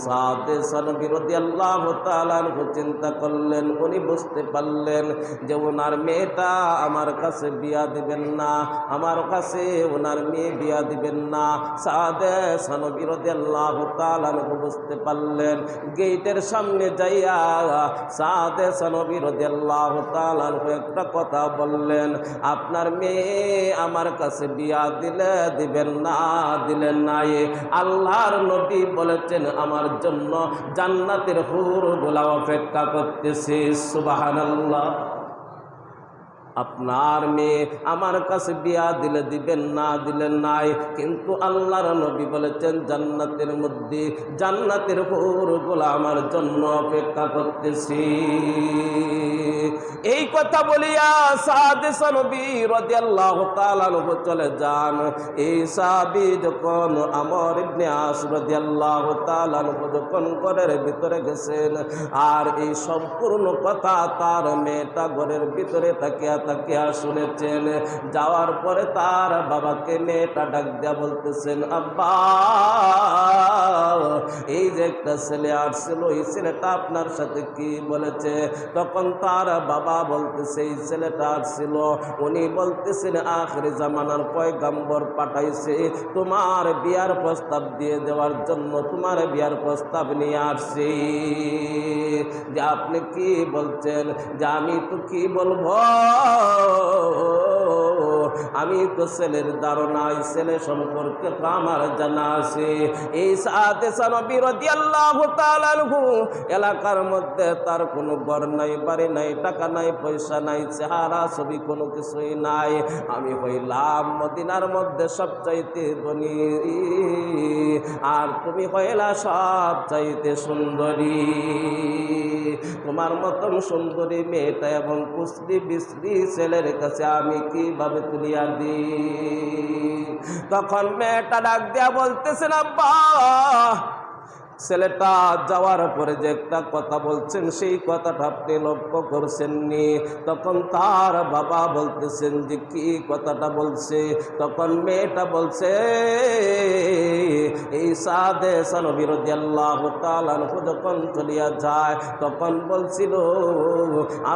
সাদে সানবী রাদিয়াল্লাহু তাআলা আনহু চিন্তা করলেন, উনি বুঝতে পারলেন যে ওনার মেয়েটা আমার কাছে বিয়া দিবেন না, আমার কাছে ওনার মেয়ে বিয়া দিবেন না। সাদে সানবী রাদিয়াল্লাহু তাআলা আনহু বুঝতে পারলেন, গেটের সামনে যাইয়া সাদে সানবী রাদিয়াল্লাহু তাআলা আনহু একটা কথা বললেন, আপনার মেয়ে আমার কাছে বিয়া দিলে দিবেন না দিলেন নাই। আল্লাহর নবী বলেছেন আমার জন্য জান্নাতের হুরগুলা অপেক্ষা করতেছে। সুবহানাল্লাহ। আপনার মেয়ে আমার কাছে বিয়া দিলে দিবেন না দিলেন নাই, কিন্তু আল্লাহর নবী বলেছেন জান্নাতের মধ্যে জান্নাতের হুরগুলা আমার জন্য অপেক্ষা করতেছি। এই কথা বলিয়া সাদে সানবী রাদিয়াল্লাহু তাআলা আনহু চলে যান। এই সাহাবী যখন আমর ইবনে আস রাদিয়াল্লাহু তাআলা আনহু যখন ঘরের ভিতরে গেছেন, আর এই সম্পূর্ণ কথা তার মেয়েটা ঘরের ভিতরে তাকিয়া তাকিয়া শুনেছেন। যাওয়ার পরে তার বাবাকে মেয়েটা ডাক দিয়া বলতেছেন, আব্বা, এই যে একটা ছেলে আসছিল, এই ছেলেটা আপনার সাথে কি বলেছে? তখন তার বাবা বলতেছে, এই ছেলেটা আসছিল, উনি বলতেছেন আখির জামানার পয়গম্বর পাঠাইছে তোমার বিয়ার প্রস্তাব দিয়ে দেওয়ার জন্য, তোমার বিয়ার প্রস্তাব নিয়ে আসছি। যে আপনি কি বলছেন? যে আমি তো কি বলবো, আমি তো ছেলের ধারণা, এই ছেলে সম্পর্কে তো আমার জানা আছে। এই সাদে সানবী রাদিয়াল্লাহু তাআলা আনহু এলাকার মধ্যে তার কোনো ঘর নাই, বাড়ি নাই, টাকা নাই, পয়সা নাই, চেহারা ছবি কোনো কিছুই নাই। আমি হইলাম মদিনার মধ্যে সবচাইতে ধনী, আর তুমি হইলা সবচাইতে সুন্দরী। তোমার মতন সুন্দরী মেয়েটা এবং কুসরি বিশ্রী ছেলের কাছে আমি কিভাবে তুলিয়া দিই? তখন মেয়েটা ডাক দিয়া বলতেছেন, আব্বা, ছেলেটা যাওয়ার পরে যে একটা কথা বলছেন সেই কথাটা আপনি লক্ষ্য করছেননি? তখন তার বাবা বলতেছেন যে কি কথাটা বলছে? তখন মেয়েটা বলছে, এই সাদে সানবী রাদিয়াল্লাহু তাআলা আনহু যখন চলিয়া যায় তখন বলছিল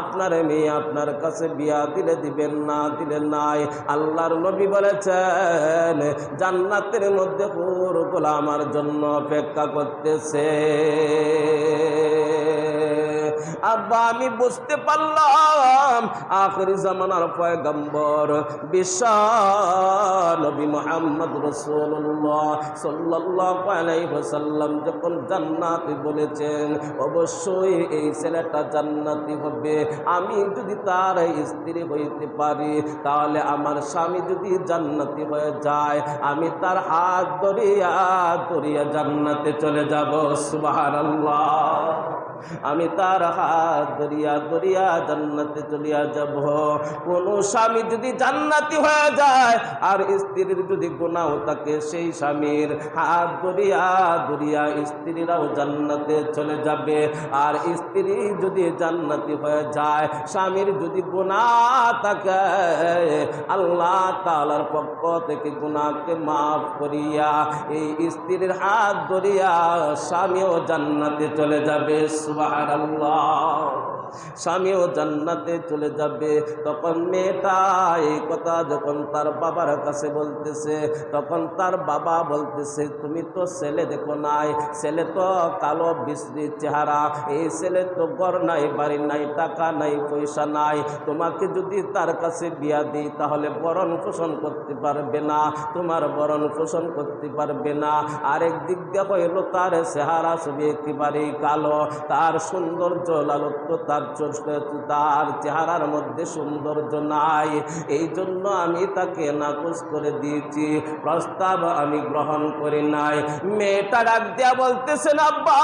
আপনার মেয়ে আপনার কাছে বিয়া দিলে দিবেন না দিলেন নাই। আল্লাহর নবী বলেছেন জান্নাতের মধ্যে হুরগুলো আমার জন্য অপেক্ষা করতেছে। আব্বা, আমি বুঝতে পারলাম আখির জামানার পয়গম্বর বিশ্ব নবী মুহাম্মদ রাসূলুল্লাহ সাল্লাল্লাহু আলাইহি ওয়াসাল্লাম যখন জান্নাতি বলেছেন, অবশ্যই এই ছেলেটা জান্নাতি হবে। আমি যদি তার স্ত্রী হইতে পারি, তাহলে আমার স্বামী যদি জান্নাতি হয়ে যায়, আমি তার হাত ধরিয়া ধরিয়া জান্নাতে চলে যাব। সুবহানাল্লাহ। আমি তার হাত ধরিয়া ধরিয়া জান্নাতে চলিয়া যাব। কোন স্বামী যদি জান্নাতি হয়ে যায় আর স্ত্রীর যদি গুনাহ থাকে, সেই স্বামীর হাত ধরিয়া ধরিয়া স্ত্রীরাও জান্নাতে চলে যাবে। আর স্ত্রী যদি জান্নাতি হয়ে যায়, স্বামীর যদি গুনাহ থাকে, আল্লাহ তাআলার পক্ষ থেকে গুনাহকে মাফ করিয়া এই স্ত্রীর হাত ধরিয়া স্বামীও জান্নাতে চলে যাবে। সুবহানাল্লাহ। স্বামীও জান্নাতে চলে যাবে। তখন মেয়েটা এই কথা যখন তার বাবার কাছে বলতেছে, তখন তার বাবা বলতেছে, তুমি তো ছেলে দেখো নাই, ছেলে তো কালো বিশ্রী চেহারা, এই ছেলে তো ঘর নাই, বাড়ি নাই, টাকা নাই, পয়সা নাই, তোমাকে যদি তার কাছে বিয়া দিই তাহলে ভরণ পোষণ করতে পারবে না, তোমার ভরণ পোষণ করতে পারবে না। আরেক দিক দিয়ে হইল তার চেহারা ছবি একেবারেই কালো, তার সৌন্দর্য লালত্ব তার চেহারার মধ্যে সৌন্দর্য নাই। এই জন্য আমি তাকে নাকচ করে দিয়েছি, প্রস্তাব আমি গ্রহণ করি নাই। মেয়েটা ডাক দিয়া বলতেছেন, আব্বা,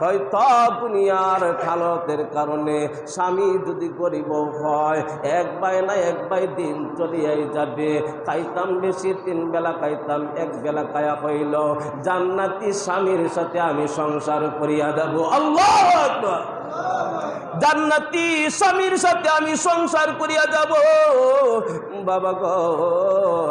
হয়তো দুনিয়ার খালতের কারণে স্বামী যদি গরিব হয়, এক বাই না এক বাই দিন চলিয়াই যাবে। খাইতাম বেশি, 3 বেলা খাইতাম, 1 বেলা খায়া হইল, জান্নাতি স্বামীর সাথে আমি সংসার করিয়া যাব। আল্লাহু আকবার। জান্নাতি স্বামীর সাথে আমি সংসার করিয়া যাব। বাবা গো,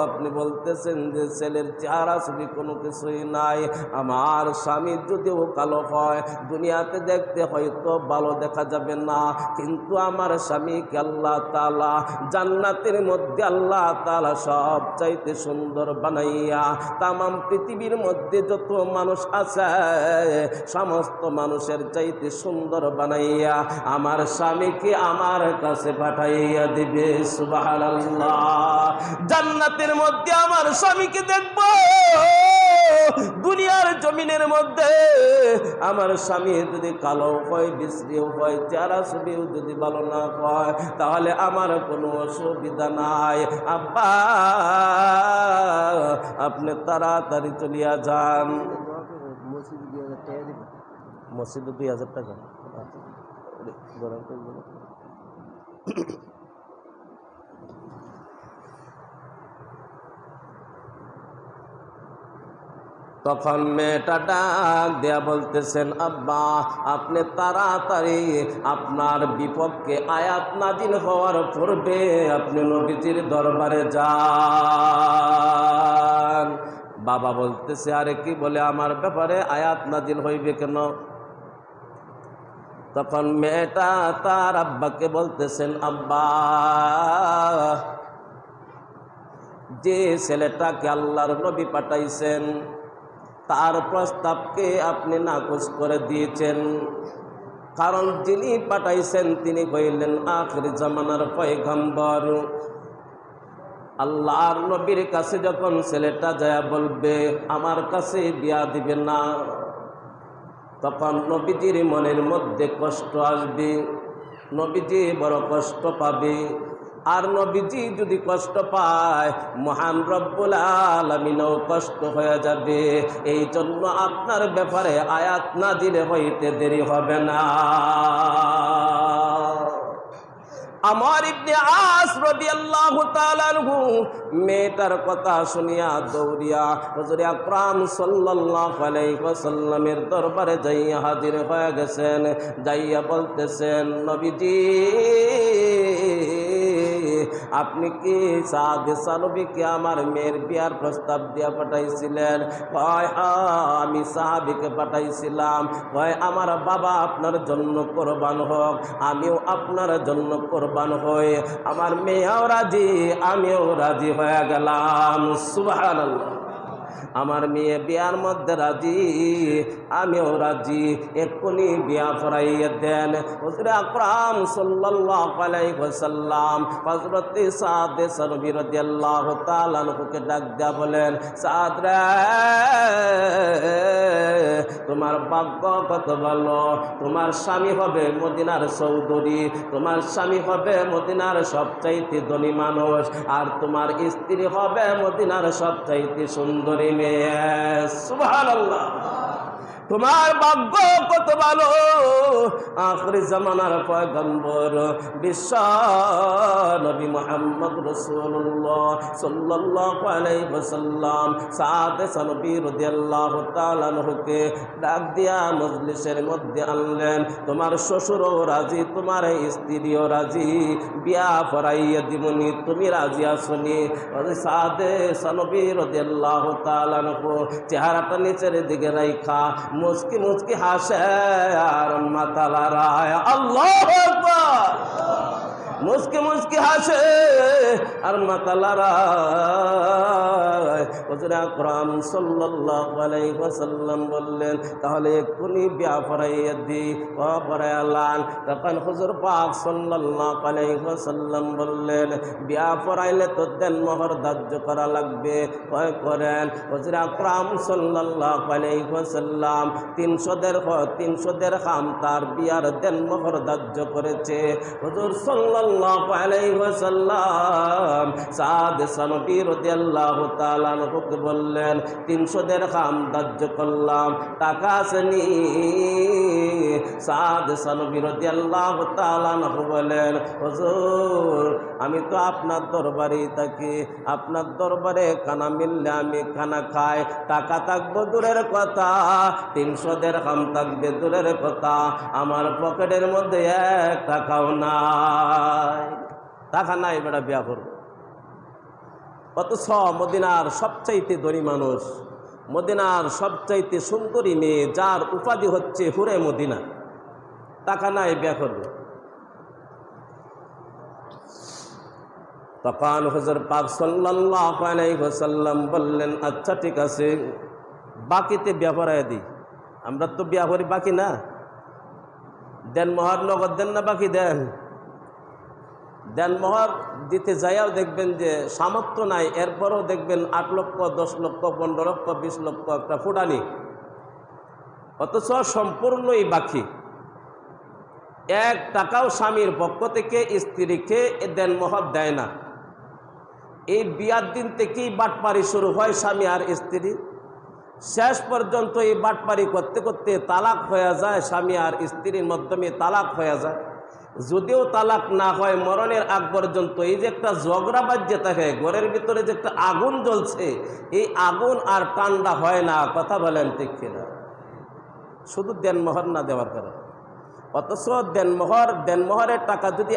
আপনি বলতেছেন যে ছেলের চেহারা ছবি কোনো কিছুই নাই। আমার স্বামী যদিও কালো হয়, দুনিয়াতে দেখতে হয়তো ভালো দেখা যাবে না, কিন্তু আমার স্বামীকে আল্লাহ তাআলা জান্নাতের মধ্যে আল্লাহ তাআলা সব চাইতে সুন্দর বানাইয়া তামাম পৃথিবীর মধ্যে যত মানুষ আছে সমস্ত মানুষের চাইতে সুন্দর বানাইয়া আমার স্বামীকে আমার কাছে পাঠাইয়া দিবে। সুবহানাল্লাহ। জান্নাতের মধ্যে আমার স্বামীকে দেখব, দুনিয়ার জমিনের মধ্যে আমার স্বামী যদি কালো হয়, বিশ্রীও হয়, চেহারা ছবিও যদি ভালো না হয়, তাহলে আমার কোনো অসুবিধা নাই। আব্বা আপনি তাড়াতাড়ি চলিয়া যান। মসজিদে 2000 টাকা তখন মেয়েটা ডাক দেয়া বলতেছেন, আব্বা আপনি তাড়াতাড়ি আপনার বিপক্ষে আয়াত নাজিল হওয়ার পূর্বে আপনি নবীজির দরবারে যান। বাবা বলতেছে, আরে কি বলে, আমার ব্যাপারে আয়াত নাজিল হইবে কেন? তখন মেয়েটা তার আব্বাকে বলতেছেন, আব্বা যে ছেলেটাকে আল্লাহর নবী পাঠাইছেন তার প্রস্তাবকে আপনি নাকচ করে দিয়েছেন, কারণ যিনি পাঠাইছেন তিনি হইলেন আখির জামানার পয়গম্বর। আল্লাহর নবীর কাছে যখন ছেলেটা যায় বলবে আমার কাছে বিয়া দিবে না, তখন নবীজির মনের মধ্যে কষ্ট আসবে, নবীজি বড় কষ্ট পাবে। আর নবীজি যদি কষ্ট পায় মহান রব্বুল আলামিনও কষ্ট হয়ে যাবে। এই জন্য আপনার ব্যাপারে আয়াত নাজিল হইতে দেরি হবে না। আমার ইবনে আস রাদিয়াল্লাহু তাআলা আনহু মেয়েটার কথা শুনিয়া দৌড়িয়া হুজুর আকরাম সাল্লাল্লাহু আলাইহি ওয়াসাল্লামের দরবারে যাইয়া হাজির হয়ে গেছেন। যাইয়া বলতেছেন, নবীজি আপনি কি সাদে সানবীকে আমার মেয়ের বিয়ার প্রস্তাব দিয়া পাঠাইছিলেন? কয় আমি সাহাবীকে পাঠাইছিলাম। কয় আমার বাবা আপনার জন্য কোরবান হোক, আমিও আপনার জন্য কোরবান হই। আমার মেয়েও রাজি, আমিও রাজি হয়ে গেলাম। সুবহানাল্লাহ। আমার মেয়ে বিয়ার মধ্যে রাজি, আমিও রাজি, এক্ষুনি বিয়া পড়াইয়া দেন। হুজুর আকরাম সাল্লাল্লাহু আলাইহি ওয়াসাল্লাম হযরত সাদ সানবী রাদিয়াল্লাহু তাআলা আনহুকে ডাক দেয়া বলেন, সাদ রে তোমার ভাগ্য কত ভালো, তোমার স্বামী হবে মদিনার চৌধুরী, তোমার স্বামী হবে মদিনার সবচাইতে ধনী মানুষ, আর তোমার স্ত্রী হবে মদিনার সবচাইতে সুন্দরী মেয়ে। সুবহানাল্লাহ। তোমার ভাগ্য কত ভালো, আখিরি জামানার পয়গম্বর বিশ্ব নবী মুহাম্মদ রাসূলুল্লাহ সাল্লাল্লাহু আলাইহি ওয়াসাল্লাম সাদ সানবী রাদিয়াল্লাহু তাআলা আনহুকে ডাক দিয়া মজলিসের মধ্যে আনলেন। তোমার শ্বশুরও রাজি, তোমার স্ত্রীও রাজি, বিয়া পড়াইয়া দিবনি, তুমি রাজি আসনি? সাদে সানবী রাদিয়াল্লাহু তাআলা আনহু চেহারাটা নিচের দিকে রাইখা মুস্কি মুস্কি হাসে আর মাথা লড়ায়। আল্লাহু আকবার। মুস্কি মুস্কি হাসে আর মাথা লড়ায়। হুজুর আকরাম সাল্লাল্লাহু আলাইহি ওয়াসাল্লাম বললেন, তাহলে এক্ষুনি বিয়া পড়াইয়া দি। পড়াইলাম। তখন হুজুর পাক সাল্লাল্লাহু আলাইহি ওয়াসাল্লাম বললেন, বিয়া পড়াইলে তো দেন মোহর ধার্য করা লাগবে। করেন। হুজুর আকরাম সাল্লাল্লাহু আলাইহি ওয়াসাল্লাম 300 দিরহাম তার বিয়ার দেন মোহর ধার্য করেছে। হুজুর সাল্লাল্লাহু আলাইহি ওয়াসাল্লাম সাদ সানবী রাদিয়াল্লাহু তাআলা আনহুকে বললেন, 300 দিরহাম ধার্য করলাম, টাকা আসেনি? সাদ সানবী রাদিয়াল্লাহু তাআলা আনহু বলেন, হুজুর আমি তো আপনার দরবারেই থাকি, আপনার দরবারে খানা মিললে আমি খানা খাই, টাকা থাকবো দূরের কথা, 300 দিরহাম থাকবে দূরের কথা, আমার পকেটের মধ্যে 1 টাকাও নাই। টাকা নাই, বেটা বিয়া করবো। অথচ মদিনার সবচাইতে ধনী মানুষ, মদিনার সবচাইতে সুন্দরী মেয়ে, যার উপাধি হচ্ছে হুরে মদিনা, টাকা নাই বিয়া করবে। তখন হুজুর পাক সাল্লাল্লাহু আলাইহি ওয়াসাল্লাম বললেন, আচ্ছা ঠিক আছে, বাকিতে বিয়া পড়ায় দিই। আমরা তো বিয়া করি বাকি না, দেন মোহর নগদ দেন না বাকি দেন? দেন মোহর দিতে যাইয়াও দেখবেন যে সামর্থ্য নাই, এরপরও দেখবেন 8 লক্ষ 10 লক্ষ 15 লক্ষ 20 লক্ষ একটা ফুটানি, অথচ সম্পূর্ণই বাকি। 1 টাকাও স্বামীর পক্ষ থেকে স্ত্রীকে দেন মোহর দেয় না। এই বিয়ার দিন থেকেই বাটপারি শুরু হয় স্বামী আর স্ত্রী, শেষ পর্যন্ত এই বাটপারি করতে করতে তালাক হয়ে যায়, স্বামী আর স্ত্রীর মাধ্যমে তালাক হয়ে যায়। যদিও তালাক না হয়, মরণের আগ পর্যন্ত এই যে একটা ঝগড়া বাজে থাকে, ঘরের ভিতরে যে একটা আগুন জ্বলছে, এই আগুন আর ঠান্ডা হয় না। কথা বলেন ঠিক কিনা? শুধু দেনমোহর না দেওয়ার কারণে। অথচ দেনমোহরের টাকা যদি